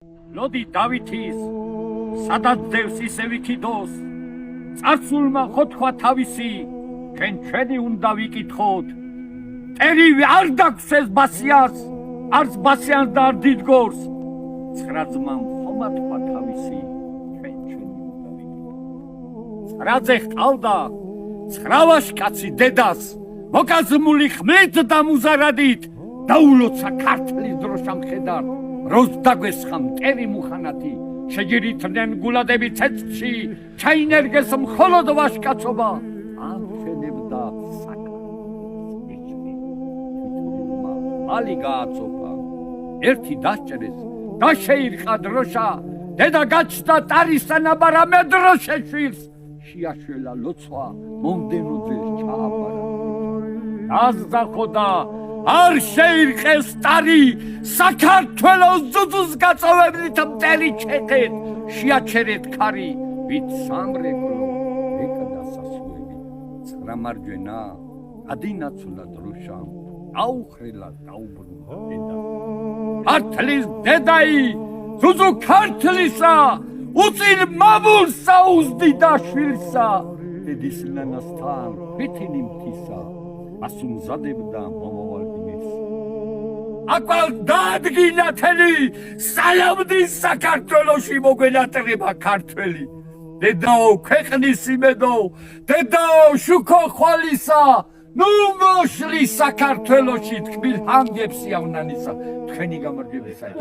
ლოდი დავითის სადაც დევს ისე ვიკიდოს წარსულმა ხოთხვა თავისი ჩვენი უნდა ვიკითხოთ ტერი არ დაგვს ეს ბასიას არც ბასიანს და არ დიდგორს ცხრა ძმამ ხომა თქვა თავისი ჩვენი უნდა ვიკითხოთ ცხრაზე ჰყავდა ცხრა ვაჟკაცი დედას მოკაზმული ხმლით და მუზარადით დაულოცა ქართლის დროშა მხედარ როს დაგვესხა მტერი მუხანათი შეჯირითდნენ გულადები ცეცხლში ჩაინერგეს მხოლოდ ვაჟკაცობა ამჩენებდა ალი გააცოფა ერთი დასჭერეს და შეირყა დროშა დედა გაჩნდა ტარისთანაბარა მე დროშა შვილს შეაშველა ლოცვა მომდენოძეს ჩააბარა აზახოდა არ შეირყეს ტარი საქართველოს ძუძუს გაწოვებდით მტერი ჩეყეთ შეაჩერეთ ქარი ვით სამრეკლო ეკდა სასუები ცხრა მარჯვენა ადინაცულა დროშა აუხრელა დაუბრუნდა დედა ქართლის დედაი ძუძუ ქართლისა უწილ მამულსა უზდიდა შვილსა დედის ნანასთან ვითინი მთისა ასუმზადებდა მომავალდინის აკვალ დაადგინა თელი სალამდის საქართველოში მოგვენატრება ქართველი დედაო ქვეყნის იმედო დედაო შუქო ხვალისა ნუ მოშლი საქართველოში თქმილ ჰანგებს იავნანისა თქვენი გამარჯვებისა